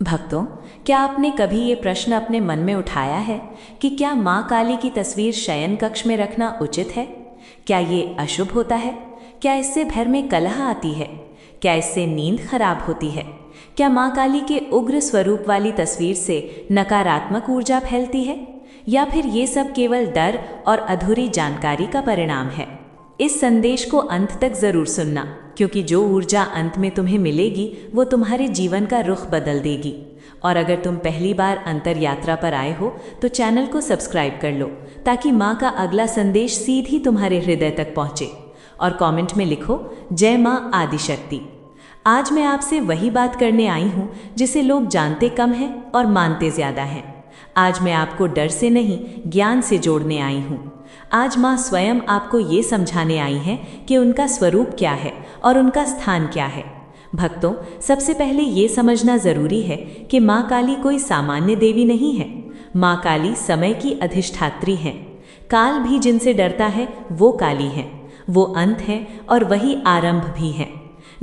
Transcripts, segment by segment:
भक्तों, क्या आपने कभी ये प्रश्न अपने मन में उठाया है कि क्या माँ काली की तस्वीर शयन कक्ष में रखना उचित है? क्या ये अशुभ होता है? क्या इससे घर में कलह आती है? क्या इससे नींद खराब होती है? क्या माँ काली के उग्र स्वरूप वाली तस्वीर से नकारात्मक ऊर्जा फैलती है? या फिर ये सब केवल डर और अधूरी जानकारी का परिणाम है? इस संदेश को अंत तक जरूर सुनना, क्योंकि जो ऊर्जा अंत में तुम्हें मिलेगी वो तुम्हारे जीवन का रुख बदल देगी। और अगर तुम पहली बार अंतर यात्रा पर आए हो तो चैनल को सब्सक्राइब कर लो, ताकि माँ का अगला संदेश सीधी तुम्हारे हृदय तक पहुँचे। और कमेंट में लिखो, जय माँ आदिशक्ति। आज मैं आपसे वही बात करने आई हूँ जिसे लोग जानते कम हैं और मानते ज़्यादा हैं। आज मैं आपको डर से नहीं, ज्ञान से जोड़ने आई हूँ। आज माँ स्वयं आपको ये समझाने आई हैं कि उनका स्वरूप क्या है और उनका स्थान क्या है। भक्तों, सबसे पहले ये समझना ज़रूरी है कि माँ काली कोई सामान्य देवी नहीं है। माँ काली समय की अधिष्ठात्री हैं। काल भी जिनसे डरता है वो काली हैं। वो अंत हैं और वही आरंभ भी हैं।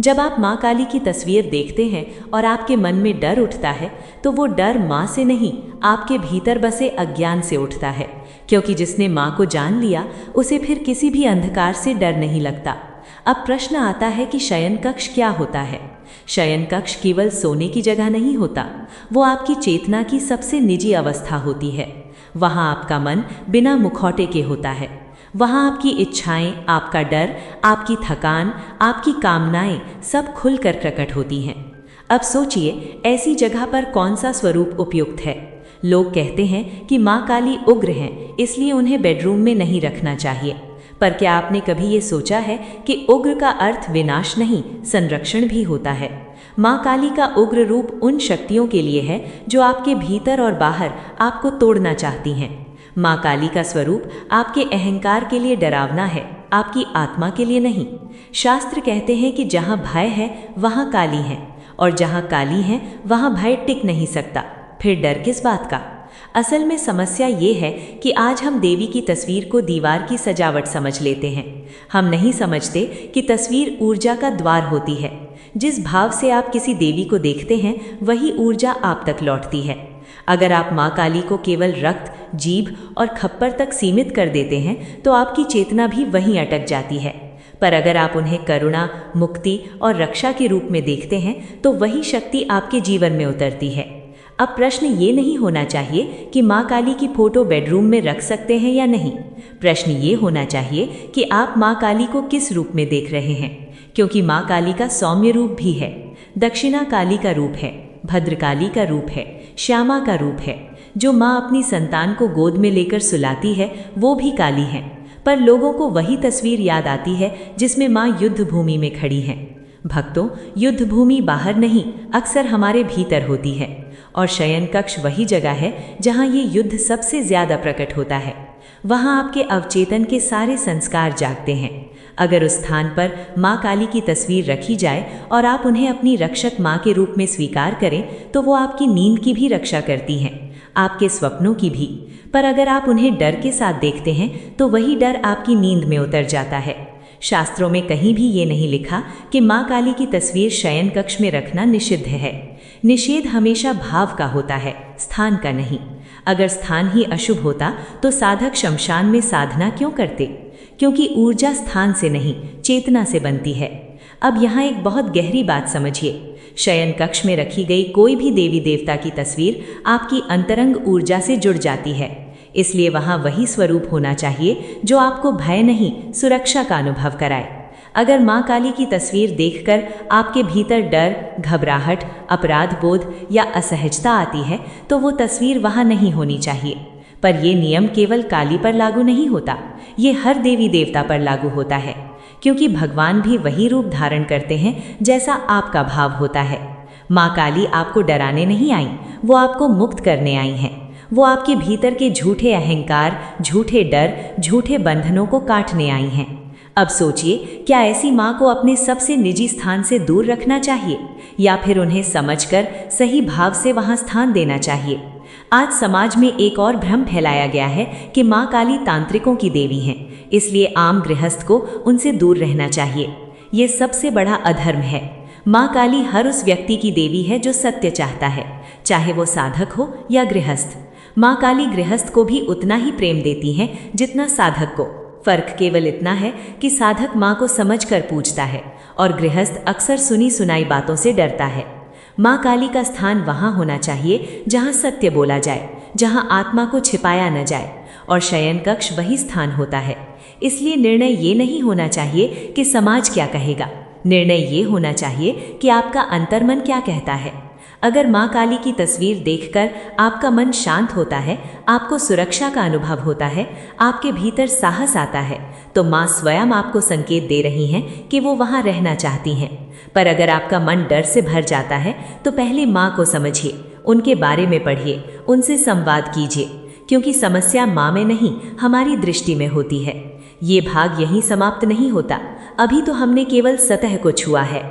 जब आप माँ काली की तस्वीर देखते हैं और आपके मन में डर उठता है, तो वो डर माँ से नहीं, आपके भीतर बसे अज्ञान से उठता है। क्योंकि जिसने माँ को जान लिया उसे फिर किसी भी अंधकार से डर नहीं लगता। अब प्रश्न आता है कि शयन कक्ष क्या होता है? शयन कक्ष केवल सोने की जगह नहीं होता, वो आपकी चेतना की सबसे निजी अवस्था होती है। वहाँ आपका मन बिना मुखौटे के होता है। वहाँ आपकी इच्छाएं, आपका डर, आपकी थकान, आपकी कामनाएं सब खुलकर प्रकट होती हैं। अब सोचिए, ऐसी जगह पर कौन सा स्वरूप उपयुक्त है? लोग कहते हैं कि माँ काली उग्र हैं, इसलिए उन्हें बेडरूम में नहीं रखना चाहिए। पर क्या आपने कभी ये सोचा है कि उग्र का अर्थ विनाश नहीं, संरक्षण भी होता है। माँ काली का उग्र रूप उन शक्तियों के लिए है जो आपके भीतर और बाहर आपको तोड़ना चाहती हैं। माँ काली का स्वरूप आपके अहंकार के लिए डरावना है, आपकी आत्मा के लिए नहीं। शास्त्र कहते हैं कि जहाँ भय है वहाँ काली है, और जहाँ काली है वहाँ भय टिक नहीं सकता। फिर डर किस बात का? असल में समस्या ये है कि आज हम देवी की तस्वीर को दीवार की सजावट समझ लेते हैं। हम नहीं समझते कि तस्वीर ऊर्जा का द्वार होती है। जिस भाव से आप किसी देवी को देखते हैं वही ऊर्जा आप तक लौटती है। अगर आप माँ काली को केवल रक्त, जीभ और खप्पर तक सीमित कर देते हैं तो आपकी चेतना भी वहीं अटक जाती है। पर अगर आप उन्हें करुणा, मुक्ति और रक्षा के रूप में देखते हैं तो वही शक्ति आपके जीवन में उतरती है। अब प्रश्न ये नहीं होना चाहिए कि माँ काली की फोटो बेडरूम में रख सकते हैं या नहीं। प्रश्न ये होना चाहिए कि आप माँ काली को किस रूप में देख रहे हैं, क्योंकि माँ काली का सौम्य रूप भी है। दक्षिणा काली का रूप है, भद्रकाली का रूप है, श्यामा का रूप है। जो माँ अपनी संतान को गोद में लेकर सुलाती है वो भी काली है। पर लोगों को वही तस्वीर याद आती है जिसमें माँ युद्ध भूमि में खड़ी हैं। भक्तों, युद्ध भूमि बाहर नहीं, अक्सर हमारे भीतर होती है। और शयन कक्ष वही जगह है जहाँ ये युद्ध सबसे ज्यादा प्रकट होता है। वहाँ आपके अवचेतन के सारे संस्कार जागते हैं। अगर उस स्थान पर माँ काली की तस्वीर रखी जाए और आप उन्हें अपनी रक्षक माँ के रूप में स्वीकार करें तो वो आपकी नींद की भी रक्षा करती हैं, आपके स्वप्नों की भी। पर अगर आप उन्हें डर के साथ देखते हैं तो वही डर आपकी नींद में उतर जाता है। शास्त्रों में कहीं भी ये नहीं लिखा कि माँ काली की तस्वीर शयन कक्ष में रखना निषिद्ध है। निषेध हमेशा भाव का होता है, स्थान का नहीं। अगर स्थान ही अशुभ होता तो साधक शमशान में साधना क्यों करते? क्योंकि ऊर्जा स्थान से नहीं, चेतना से बनती है। अब यहाँ एक बहुत गहरी बात समझिए। शयन कक्ष में रखी गई कोई भी देवी देवता की तस्वीर आपकी अंतरंग ऊर्जा से जुड़ जाती है। इसलिए वहाँ वही स्वरूप होना चाहिए जो आपको भय नहीं, सुरक्षा का अनुभव कराए। अगर माँ काली की तस्वीर देखकर आपके भीतर डर, घबराहट, अपराध बोध या असहजता आती है तो वो तस्वीर वहाँ नहीं होनी चाहिए। पर ये नियम केवल काली पर लागू नहीं होता, ये हर देवी देवता पर लागू होता है। क्योंकि भगवान भी वही रूप धारण करते हैं जैसा आपका भाव होता है। माँ काली आपको डराने नहीं आई, वो आपको मुक्त करने आई हैं। वो आपके भीतर के झूठे अहंकार, झूठे डर, झूठे बंधनों को काटने आई हैं। अब सोचिए, क्या ऐसी माँ को अपने सबसे निजी स्थान से दूर रखना चाहिए या फिर उन्हें समझकर सही भाव से वहाँ स्थान देना चाहिए? आज समाज में एक और भ्रम फैलाया गया है कि माँ काली तांत्रिकों की देवी हैं, इसलिए आम गृहस्थ को उनसे दूर रहना चाहिए। ये सबसे बड़ा अधर्म है। माँ काली हर उस व्यक्ति की देवी है जो सत्य चाहता है, चाहे वो साधक हो या गृहस्थ। माँ काली गृहस्थ को भी उतना ही प्रेम देती हैं जितना साधक को। फर्क केवल इतना है कि साधक माँ को समझकर पूजता है और गृहस्थ अक्सर सुनी सुनाई बातों से डरता है। माँ काली का स्थान वहाँ होना चाहिए जहाँ सत्य बोला जाए, जहाँ आत्मा को छिपाया न जाए, और शयन कक्ष वही स्थान होता है। इसलिए निर्णय ये नहीं होना चाहिए कि समाज क्या कहेगा, निर्णय ये होना चाहिए कि आपका अंतर्मन क्या कहता है। अगर माँ काली की तस्वीर देखकर आपका मन शांत होता है, आपको सुरक्षा का अनुभव होता है, आपके भीतर साहस आता है, तो माँ स्वयं आपको संकेत दे रही हैं कि वो वहाँ रहना चाहती हैं। पर अगर आपका मन डर से भर जाता है तो पहले माँ को समझिए, उनके बारे में पढ़िए, उनसे संवाद कीजिए, क्योंकि समस्या माँ में नहीं हमारी दृष्टि में होती है। ये भाग यहीं समाप्त नहीं होता, अभी तो हमने केवल सतह को छुआ है।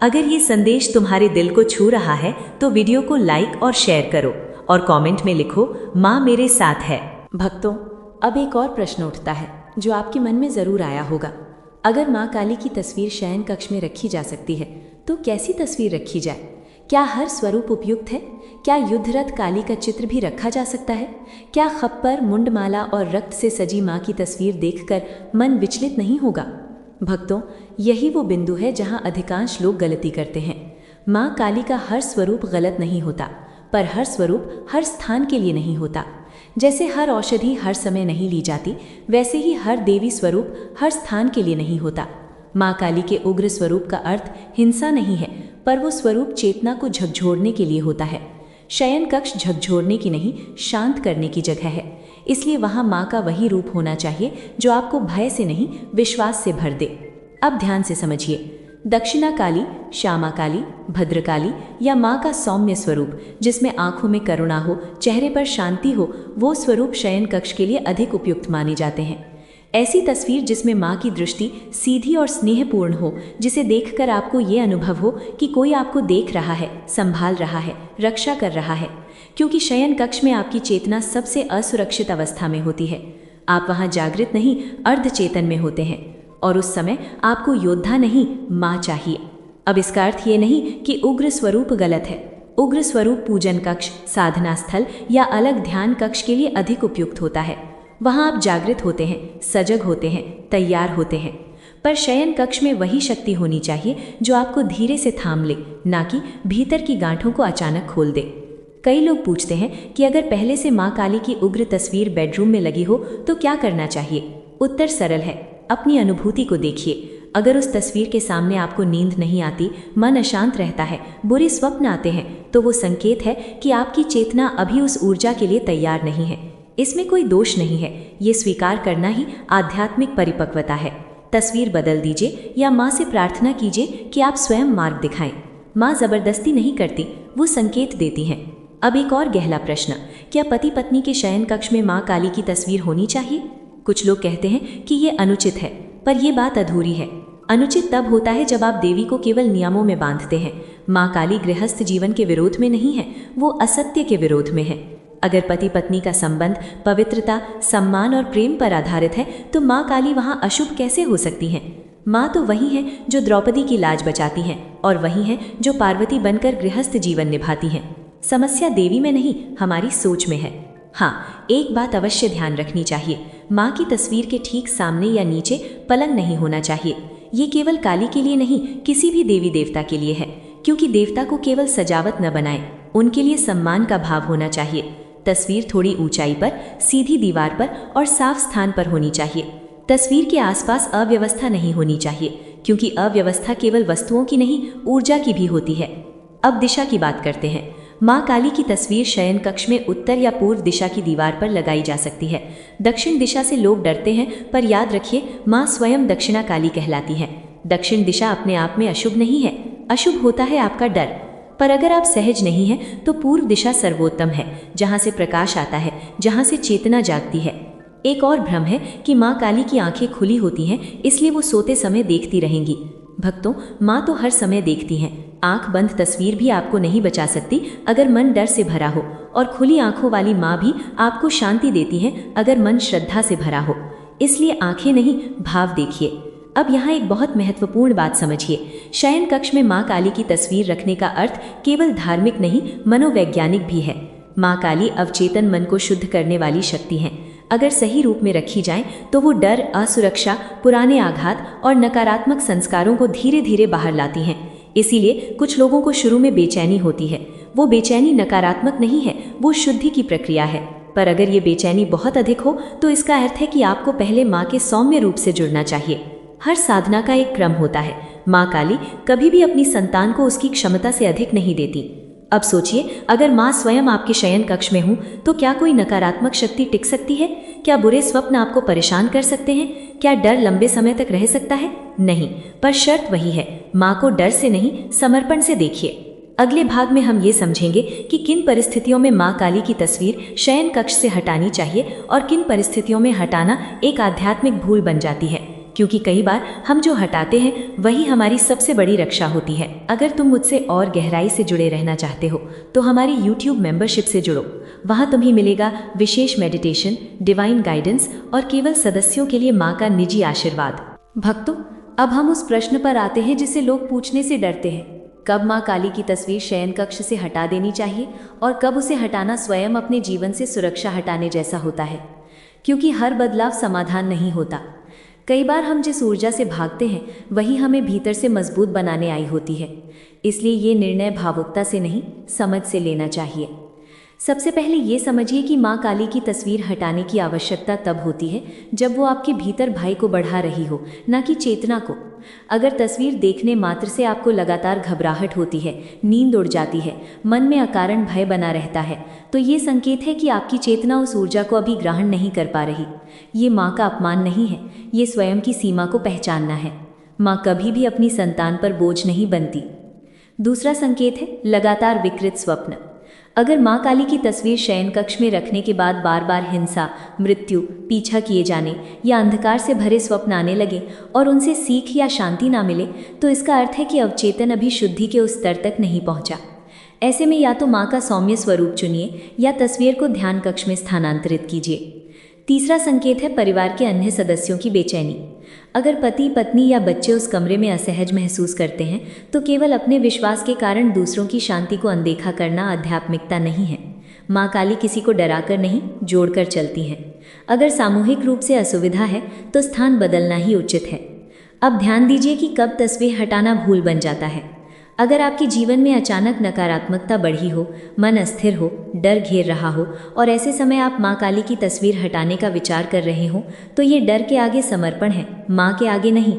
अगर ये संदेश तुम्हारे दिल को छू रहा है तो वीडियो को लाइक और शेयर करो और कमेंट में लिखो, माँ मेरे साथ है। भक्तों, अब एक और प्रश्न उठता है जो आपके मन में जरूर आया होगा। अगर माँ काली की तस्वीर शयन कक्ष में रखी जा सकती है तो कैसी तस्वीर रखी जाए? क्या हर स्वरूप उपयुक्त है? क्या युद्धरथ काली का चित्र भी रखा जा सकता है? क्या खप्पर, मुंडमाला और रक्त से सजी माँ की तस्वीर देखकर मन विचलित नहीं होगा? भक्तों, यही वो बिंदु है जहाँ अधिकांश लोग गलती करते हैं। माँ काली का हर स्वरूप गलत नहीं होता, पर हर स्वरूप हर स्थान के लिए नहीं होता। जैसे हर औषधि हर समय नहीं ली जाती, वैसे ही हर देवी स्वरूप हर स्थान के लिए नहीं होता। माँ काली के उग्र स्वरूप का अर्थ हिंसा नहीं है, पर वो स्वरूप चेतना को झकझोरने के लिए होता है। शयन कक्ष झकझोरने की नहीं, शांत करने की जगह है। इसलिए वहाँ माँ का वही रूप होना चाहिए जो आपको भय से नहीं, विश्वास से भर दे। अब ध्यान से समझिए, दक्षिणा काली, श्यामा काली, भद्रकाली या माँ का सौम्य स्वरूप जिसमें आंखों में करुणा हो, चेहरे पर शांति हो, वो स्वरूप शयन कक्ष के लिए अधिक उपयुक्त माने जाते हैं। ऐसी तस्वीर जिसमें माँ की दृष्टि सीधी और स्नेहपूर्ण हो, जिसे देखकर आपको ये अनुभव हो कि कोई आपको देख रहा है, संभाल रहा है, रक्षा कर रहा है। क्योंकि शयन कक्ष में आपकी चेतना सबसे असुरक्षित अवस्था में होती है। आप वहाँ जागृत नहीं, अर्धचेतन में होते हैं, और उस समय आपको योद्धा नहीं, माँ चाहिए। अब इसका अर्थ ये नहीं कि उग्र स्वरूप गलत है। उग्र स्वरूप पूजन कक्ष, साधना स्थल या अलग ध्यान कक्ष के लिए अधिक उपयुक्त होता है। वहाँ आप जागृत होते हैं, सजग होते हैं, तैयार होते हैं। पर शयन कक्ष में वही शक्ति होनी चाहिए जो आपको धीरे से थाम ले, ना कि भीतर की गांठों को अचानक खोल दे। कई लोग पूछते हैं कि अगर पहले से माँ काली की उग्र तस्वीर बेडरूम में लगी हो तो क्या करना चाहिए? उत्तर सरल है, अपनी अनुभूति को देखिए। अगर उस तस्वीर के सामने आपको नींद नहीं आती, मन अशांत रहता है, बुरे स्वप्न आते हैं, तो वो संकेत है कि आपकी चेतना अभी उस ऊर्जा के लिए तैयार नहीं है। इसमें कोई दोष नहीं है, ये स्वीकार करना ही आध्यात्मिक परिपक्वता है। तस्वीर बदल दीजिए या माँ से प्रार्थना कीजिए कि आप स्वयं मार्ग दिखाएं। माँ जबरदस्ती नहीं करती, वो संकेत देती हैं। अब एक और गहरा प्रश्न, क्या पति पत्नी के शयन कक्ष में माँ काली की तस्वीर होनी चाहिए? कुछ लोग कहते हैं कि ये अनुचित है, पर यह बात अधूरी है। अनुचित तब होता है जब आप देवी को केवल नियमों में बांधते हैं। माँ काली गृहस्थ जीवन के विरोध में नहीं है, वो असत्य के विरोध में है। अगर पति पत्नी का संबंध पवित्रता, सम्मान और प्रेम पर आधारित है तो माँ काली वहाँ अशुभ कैसे हो सकती हैं? माँ तो वही है जो द्रौपदी की लाज बचाती हैं और वही है जो पार्वती बनकर गृहस्थ जीवन निभाती हैं। समस्या देवी में नहीं, हमारी सोच में है। हाँ, एक बात अवश्य ध्यान रखनी चाहिए, माँ की तस्वीर के ठीक सामने या नीचे पलंग नहीं होना चाहिए। ये केवल काली के लिए नहीं, किसी भी देवी देवता के लिए है, क्योंकि देवता को केवल सजावट न बनाए, उनके लिए सम्मान का भाव होना चाहिए। तस्वीर थोड़ी ऊंचाई पर, सीधी दीवार पर और साफ स्थान पर होनी चाहिए। तस्वीर के आसपास अव्यवस्था नहीं होनी चाहिए, क्योंकि अव्यवस्था केवल वस्तुओं की नहीं, ऊर्जा की भी होती है। अब दिशा की बात करते हैं। माँ काली की तस्वीर शयन कक्ष में उत्तर या पूर्व दिशा की दीवार पर लगाई जा सकती है। दक्षिण दिशा से लोग डरते हैं, पर याद रखिए, माँ स्वयं दक्षिणा काली कहलाती हैं। दक्षिण दिशा अपने आप में अशुभ नहीं है, अशुभ होता है आपका डर। पर अगर आप सहज नहीं हैं तो पूर्व दिशा सर्वोत्तम है, जहाँ से प्रकाश आता है, जहाँ से चेतना जागती है। एक और भ्रम है कि माँ काली की आंखें खुली होती हैं, इसलिए वो सोते समय देखती रहेंगी। भक्तों, माँ तो हर समय देखती हैं। आंख बंद तस्वीर भी आपको नहीं बचा सकती अगर मन डर से भरा हो, और खुली आंखों वाली माँ भी आपको शांति देती हैं अगर मन श्रद्धा से भरा हो। इसलिए आंखें नहीं, भाव देखिए। अब यहाँ एक बहुत महत्वपूर्ण बात समझिए। शयन कक्ष में माँ काली की तस्वीर रखने का अर्थ केवल धार्मिक नहीं, मनोवैज्ञानिक भी है। माँ काली अवचेतन मन को शुद्ध करने वाली शक्ति हैं। अगर सही रूप में रखी जाएं तो वो डर, असुरक्षा, पुराने आघात और नकारात्मक संस्कारों को धीरे धीरे बाहर लाती हैं। इसीलिए कुछ लोगों को शुरू में बेचैनी होती है। वो बेचैनी नकारात्मक नहीं है, वो शुद्धि की प्रक्रिया है। पर अगर ये बेचैनी बहुत अधिक हो तो इसका अर्थ है कि आपको पहले माँ के सौम्य रूप से जुड़ना चाहिए। हर साधना का एक क्रम होता है। माँ काली कभी भी अपनी संतान को उसकी क्षमता से अधिक नहीं देती। अब सोचिए, अगर माँ स्वयं आपके शयन कक्ष में हूँ तो क्या कोई नकारात्मक शक्ति टिक सकती है? क्या बुरे स्वप्न आपको परेशान कर सकते हैं? क्या डर लंबे समय तक रह सकता है? नहीं, पर शर्त वही है, माँ को डर से नहीं, समर्पण से देखिए। अगले भाग में हम ये समझेंगे कि किन परिस्थितियों में माँ काली की तस्वीर शयन कक्ष से हटानी चाहिए और किन परिस्थितियों में हटाना एक आध्यात्मिक भूल बन जाती है, क्योंकि कई बार हम जो हटाते हैं वही हमारी सबसे बड़ी रक्षा होती है। अगर तुम मुझसे और गहराई से जुड़े रहना चाहते हो तो हमारी YouTube मेंबरशिप से जुड़ो। वहाँ तुम्हें मिलेगा विशेष मेडिटेशन, डिवाइन गाइडेंस और केवल सदस्यों के लिए माँ का निजी आशीर्वाद। भक्तों, अब हम उस प्रश्न पर आते हैं जिसे लोग पूछने से डरते हैं। कब माँ काली की तस्वीर शयन कक्ष से हटा देनी चाहिए और कब उसे हटाना स्वयं अपने जीवन से सुरक्षा हटाने जैसा होता है? क्योंकि हर बदलाव समाधान नहीं होता। कई बार हम जिस ऊर्जा से भागते हैं वही हमें भीतर से मजबूत बनाने आई होती है। इसलिए ये निर्णय भावुकता से नहीं, समझ से लेना चाहिए। सबसे पहले ये समझिए कि माँ काली की तस्वीर हटाने की आवश्यकता तब होती है जब वो आपके भीतर भय को बढ़ा रही हो, न कि चेतना को। अगर तस्वीर देखने मात्र से आपको लगातार घबराहट होती है, नींद उड़ जाती है, मन में अकारण भय बना रहता है, तो ये संकेत है कि आपकी चेतना उस ऊर्जा को अभी ग्रहण नहीं कर पा रही। ये माँ का अपमान नहीं है, ये स्वयं की सीमा को पहचानना है। माँ कभी भी अपनी संतान पर बोझ नहीं बनती। दूसरा संकेत है लगातार विकृत स्वप्न। अगर माँ काली की तस्वीर शयन कक्ष में रखने के बाद बार बार हिंसा, मृत्यु, पीछा किए जाने या अंधकार से भरे स्वप्न आने लगे और उनसे सीख या शांति ना मिले, तो इसका अर्थ है कि अवचेतन अभी शुद्धि के उस स्तर तक नहीं पहुंचा। ऐसे में या तो माँ का सौम्य स्वरूप चुनिए या तस्वीर को ध्यान कक्ष में स्थानांतरित कीजिए। तीसरा संकेत है परिवार के अन्य सदस्यों की बेचैनी। अगर पति, पत्नी या बच्चे उस कमरे में असहज महसूस करते हैं तो केवल अपने विश्वास के कारण दूसरों की शांति को अनदेखा करना आध्यात्मिकता नहीं है। माँ काली किसी को डराकर नहीं, जोड़कर चलती हैं। अगर सामूहिक रूप से असुविधा है तो स्थान बदलना ही उचित है। अब ध्यान दीजिए कि कब तस्वीर हटाना भूल बन जाता है। अगर आपके जीवन में अचानक नकारात्मकता बढ़ी हो, मन अस्थिर हो, डर घेर रहा हो और ऐसे समय आप माँ काली की तस्वीर हटाने का विचार कर रहे हो, तो ये डर के आगे समर्पण है, माँ के आगे नहीं।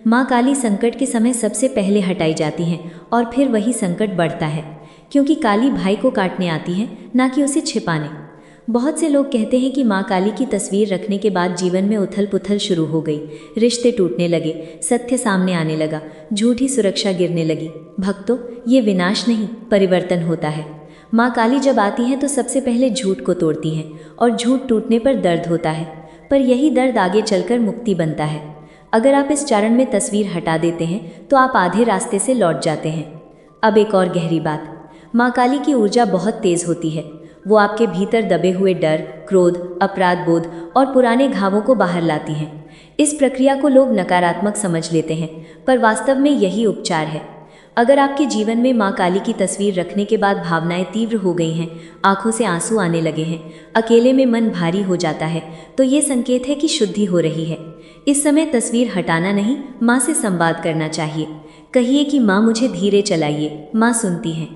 माँ काली संकट के समय सबसे पहले हटाई जाती हैं और फिर वही संकट बढ़ता है, क्योंकि काली भाई को काटने आती हैं, ना कि उसे छिपाने। बहुत से लोग कहते हैं कि माँ काली की तस्वीर रखने के बाद जीवन में उथल पुथल शुरू हो गई, रिश्ते टूटने लगे, सत्य सामने आने लगा, झूठी सुरक्षा गिरने लगी। भक्तों, ये विनाश नहीं, परिवर्तन होता है। माँ काली जब आती हैं तो सबसे पहले झूठ को तोड़ती हैं और झूठ टूटने पर दर्द होता है, पर यही दर्द आगे चलकर मुक्ति बनता है। अगर आप इस चरण में तस्वीर हटा देते हैं तो आप आधे रास्ते से लौट जाते हैं। अब एक और गहरी बात, माँ काली की ऊर्जा बहुत तेज होती है। वो आपके भीतर दबे हुए डर, क्रोध, अपराध बोध और पुराने घावों को बाहर लाती हैं। इस प्रक्रिया को लोग नकारात्मक समझ लेते हैं, पर वास्तव में यही उपचार है। अगर आपके जीवन में माँ काली की तस्वीर रखने के बाद भावनाएं तीव्र हो गई हैं, आंखों से आंसू आने लगे हैं, अकेले में मन भारी हो जाता है, तो ये संकेत है कि शुद्धि हो रही है। इस समय तस्वीर हटाना नहीं, माँ से संवाद करना चाहिए। कहिए कि माँ मुझे धीरे चलाइए, माँ सुनती हैं।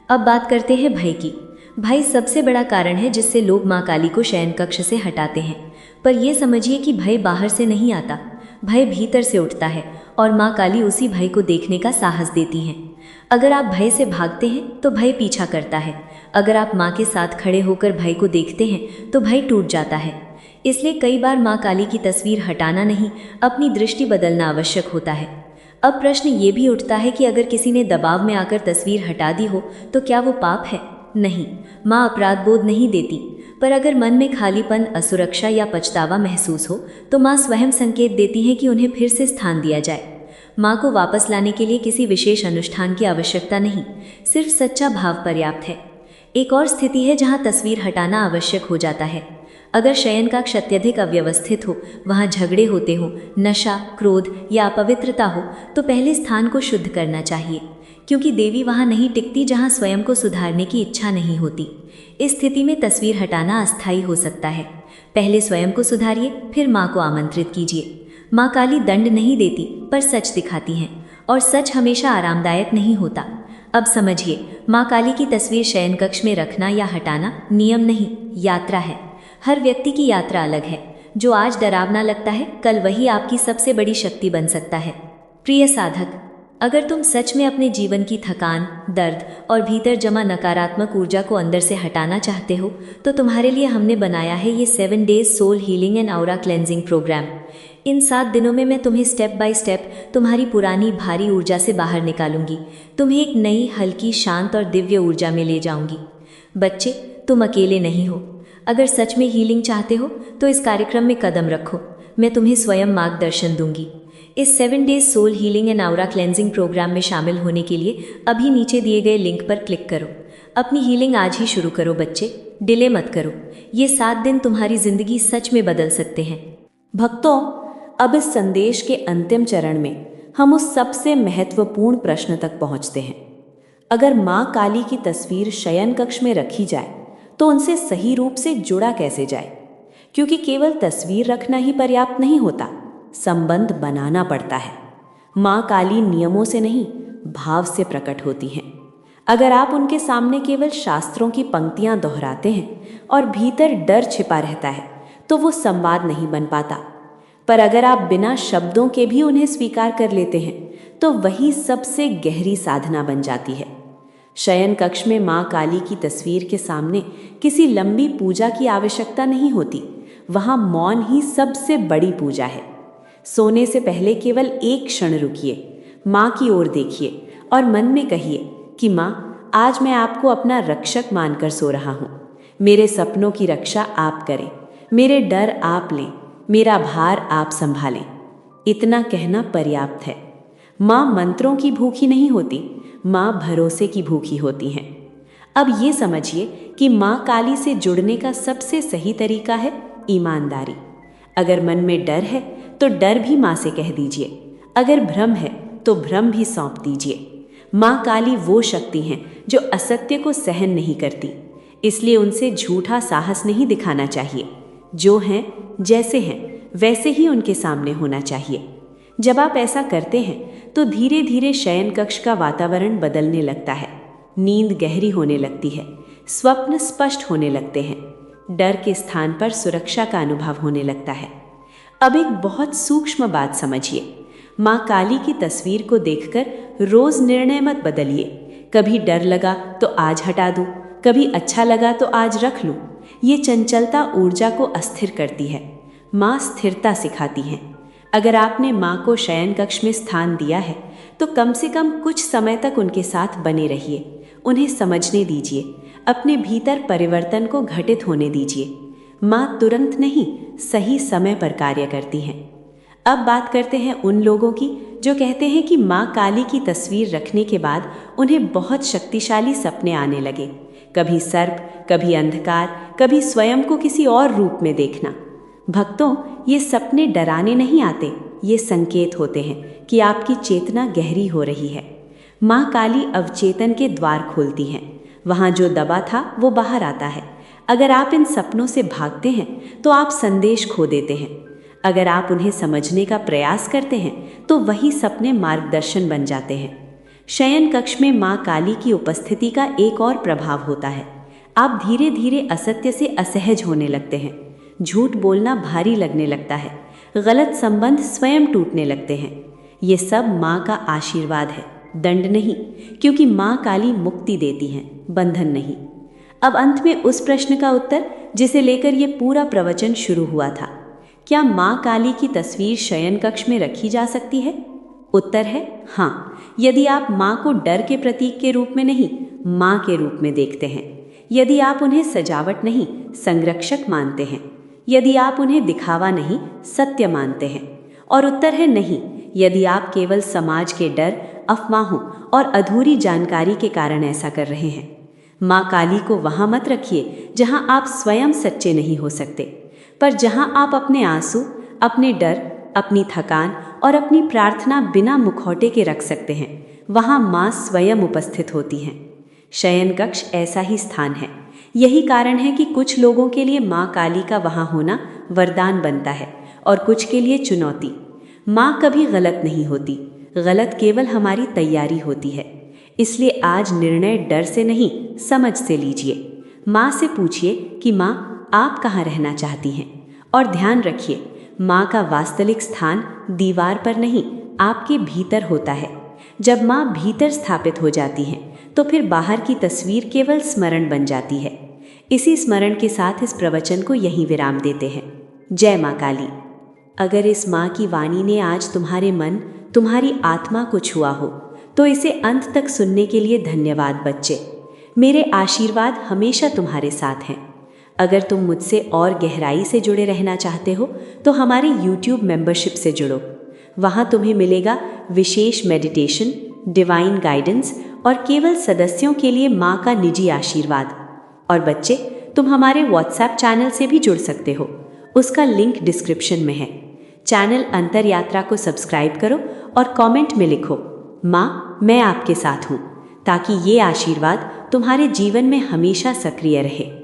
अब बात करते हैं भय की। भय सबसे बड़ा कारण है जिससे लोग माँ काली को शयन कक्ष से हटाते हैं। पर यह समझिए कि भय बाहर से नहीं आता, भय भीतर से उठता है और माँ काली उसी भय को देखने का साहस देती हैं। अगर आप भय से भागते हैं तो भय पीछा करता है। अगर आप माँ के साथ खड़े होकर भय को देखते हैं तो भय टूट जाता है। इसलिए कई बार माँ काली की तस्वीर हटाना नहीं, अपनी दृष्टि बदलना आवश्यक होता है। अब प्रश्न ये भी उठता है कि अगर किसी ने दबाव में आकर तस्वीर हटा दी हो तो क्या वो पाप है? नहीं, माँ अपराध बोध नहीं देती। पर अगर मन में खालीपन, असुरक्षा या पछतावा महसूस हो तो माँ स्वयं संकेत देती है कि उन्हें फिर से स्थान दिया जाए। माँ को वापस लाने के लिए किसी विशेष अनुष्ठान की आवश्यकता नहीं, सिर्फ सच्चा भाव पर्याप्त है। एक और स्थिति है जहाँ तस्वीर हटाना आवश्यक हो जाता है। अगर शयन कक्ष अत्यधिक अव्यवस्थित हो, वहाँ झगड़े होते हो, नशा, क्रोध या अपवित्रता हो, तो पहले स्थान को शुद्ध करना चाहिए, क्योंकि देवी वहाँ नहीं टिकती जहाँ स्वयं को सुधारने की इच्छा नहीं होती। इस स्थिति में तस्वीर हटाना अस्थायी हो सकता है। पहले स्वयं को सुधारिए, फिर माँ को आमंत्रित कीजिए। माँ काली दंड नहीं देती, पर सच दिखाती हैं, और सच हमेशा आरामदायक नहीं होता। अब समझिए, माँ काली की तस्वीर शयन कक्ष में रखना या हटाना नियम नहीं, यात्रा है। हर व्यक्ति की यात्रा अलग है। जो आज डरावना लगता है, कल वही आपकी सबसे बड़ी शक्ति बन सकता है। प्रिय साधक, अगर तुम सच में अपने जीवन की थकान, दर्द और भीतर जमा नकारात्मक ऊर्जा को अंदर से हटाना चाहते हो, तो तुम्हारे लिए हमने बनाया है ये 7 days soul healing and aura cleansing programme. इन 7 दिनों में मैं तुम्हें स्टेप बाय स्टेप तुम्हारी पुरानी भारी ऊर्जा से बाहर निकालूंगी। तुम्हें एक नई, हल्की, शांत और दिव्य ऊर्जा में ले जाऊंगी। बच्चे, तुम अकेले नहीं हो। अगर सच में हीलिंग चाहते हो तो इस कार्यक्रम में कदम रखो। मैं तुम्हें स्वयं मार्गदर्शन दूंगी। इस 7 days soul healing and aura cleansing program में शामिल होने के लिए अभी नीचे दिए गए लिंक पर क्लिक करो। अपनी हीलिंग आज ही शुरू करो बच्चे, डिले मत करो। ये 7 दिन तुम्हारी जिंदगी सच में बदल सकते हैं। भक्तों, अब इस संदेश के अंतिम चरण में हम उस सबसे महत्वपूर्ण प्रश्न तक पहुंचते हैं। अगर माँ काली की तस्वीर शयन कक्ष में रखी जाए तो उनसे सही रूप से जुड़ा कैसे जाए? क्योंकि केवल तस्वीर रखना ही पर्याप्त नहीं होता, संबंध बनाना पड़ता है। माँ काली नियमों से नहीं, भाव से प्रकट होती हैं। अगर आप उनके सामने केवल शास्त्रों की पंक्तियां दोहराते हैं और भीतर डर छिपा रहता है, तो वो संवाद नहीं बन पाता। पर अगर आप बिना शब्दों के भी उन्हें स्वीकार कर लेते हैं, तो वही सबसे गहरी साधना बन जाती है। शयन कक्ष में माँ काली की तस्वीर के सामने किसी लंबी पूजा की आवश्यकता नहीं होती। वहाँ मौन ही सबसे बड़ी पूजा है। सोने से पहले केवल एक क्षण रुकिए, माँ की ओर देखिए और मन में कहिए कि माँ, आज मैं आपको अपना रक्षक मानकर सो रहा हूँ। मेरे सपनों की रक्षा आप करें, मेरे डर आप लें, मेरा भार आप संभालें। इतना कहना पर्याप्त है। माँ मंत्रों की भूखी नहीं होती, माँ भरोसे की भूखी होती हैं। अब ये समझिए कि माँ काली से जुड़ने का सबसे सही तरीका है ईमानदारी। अगर मन में डर है तो डर भी माँ से कह दीजिए। अगर भ्रम है तो भ्रम भी सौंप दीजिए। माँ काली वो शक्ति हैं जो असत्य को सहन नहीं करती, इसलिए उनसे झूठा साहस नहीं दिखाना चाहिए। जो हैं, जैसे हैं, वैसे ही उनके सामने होना चाहिए। जब आप ऐसा करते हैं तो धीरे धीरे शयन कक्ष का वातावरण बदलने लगता है। नींद गहरी होने लगती है, स्वप्न स्पष्ट होने लगते हैं, डर के स्थान पर सुरक्षा का अनुभव होने लगता है। अब एक बहुत सूक्ष्म बात समझिए। माँ काली की तस्वीर को देखकर रोज निर्णय मत बदलिए। कभी डर लगा तो आज हटा दूं, कभी अच्छा लगा तो आज रख लूं। ये चंचलता ऊर्जा को अस्थिर करती है। माँ स्थिरता सिखाती हैं। अगर आपने माँ को शयन कक्ष में स्थान दिया है तो कम से कम कुछ समय तक उनके साथ बने रहिए। उन्हें समझने दीजिए, अपने भीतर परिवर्तन को घटित होने दीजिए। माँ तुरंत नहीं, सही समय पर कार्य करती हैं। अब बात करते हैं उन लोगों की जो कहते हैं कि माँ काली की तस्वीर रखने के बाद उन्हें बहुत शक्तिशाली सपने आने लगे। कभी सर्प, कभी अंधकार, कभी स्वयं को किसी और रूप में देखना। भक्तों, ये सपने डराने नहीं आते, ये संकेत होते हैं कि आपकी चेतना गहरी हो रही है। माँ काली अवचेतन के द्वार खोलती हैं। वहाँ जो दबा था वो बाहर आता है। अगर आप इन सपनों से भागते हैं तो आप संदेश खो देते हैं। अगर आप उन्हें समझने का प्रयास करते हैं तो वही सपने मार्गदर्शन बन जाते हैं। शयन कक्ष में माँ काली की उपस्थिति का एक और प्रभाव होता है। आप धीरे धीरे असत्य से असहज होने लगते हैं। झूठ बोलना भारी लगने लगता है। गलत संबंध स्वयं टूटने लगते हैं। ये सब माँ का आशीर्वाद है, दंड नहीं, क्योंकि माँ काली मुक्ति देती हैं, बंधन नहीं। अब अंत में उस प्रश्न का उत्तर जिसे लेकर ये पूरा प्रवचन शुरू हुआ था, क्या माँ काली की तस्वीर शयन कक्ष में रखी जा सकती है? उत्तर है हाँ, यदि आप माँ को डर के प्रतीक के रूप में नहीं, माँ के रूप में देखते हैं। यदि आप उन्हें सजावट नहीं, संरक्षक मानते हैं। यदि आप उन्हें दिखावा नहीं, सत्य मानते हैं। और उत्तर है नहीं, यदि आप केवल समाज के डर, अफवाहों और अधूरी जानकारी के कारण ऐसा कर रहे हैं। माँ काली को वहाँ मत रखिए जहाँ आप स्वयं सच्चे नहीं हो सकते। पर जहां आप अपने आंसू, अपने डर, अपनी थकान और अपनी प्रार्थना बिना मुखौटे के रख सकते हैं, वहां मां स्वयं उपस्थित होती हैं। शयन कक्ष ऐसा ही स्थान है। यही कारण है कि कुछ लोगों के लिए मां काली का वहां होना वरदान बनता है और कुछ के लिए चुनौती। मां कभी गलत नहीं होती, गलत केवल हमारी तैयारी होती है। इसलिए आज निर्णय डर से नहीं, समझ से लीजिए। मां से पूछिए कि मां, आप कहाँ रहना चाहती हैं, और ध्यान रखिए, मां का वास्तविक स्थान दीवार पर नहीं, आपके भीतर होता है। जब मां भीतर स्थापित हो जाती हैं, तो फिर बाहर की तस्वीर केवल स्मरण बन जाती है। इसी स्मरण के साथ इस प्रवचन को यहीं विराम देते हैं। जय मां काली। अगर इस मां की वाणी ने आज तुम्हारे मन, तुम्हारी आत्मा को छुआ हो, तो इसे अंत तक सुनने के लिए धन्यवाद बच्चे। मेरे आशीर्वाद हमेशा तुम्हारे साथ हैं। अगर तुम मुझसे और गहराई से जुड़े रहना चाहते हो, तो हमारी YouTube मेंबरशिप से जुड़ो। वहाँ तुम्हें मिलेगा विशेष मेडिटेशन, डिवाइन गाइडेंस और केवल सदस्यों के लिए माँ का निजी आशीर्वाद। और बच्चे, तुम हमारे WhatsApp चैनल से भी जुड़ सकते हो, उसका लिंक डिस्क्रिप्शन में है। चैनल अंतरयात्रा को सब्सक्राइब करो और कमेंट में लिखो, माँ मैं आपके साथ हूँ, ताकि ये आशीर्वाद तुम्हारे जीवन में हमेशा सक्रिय रहे।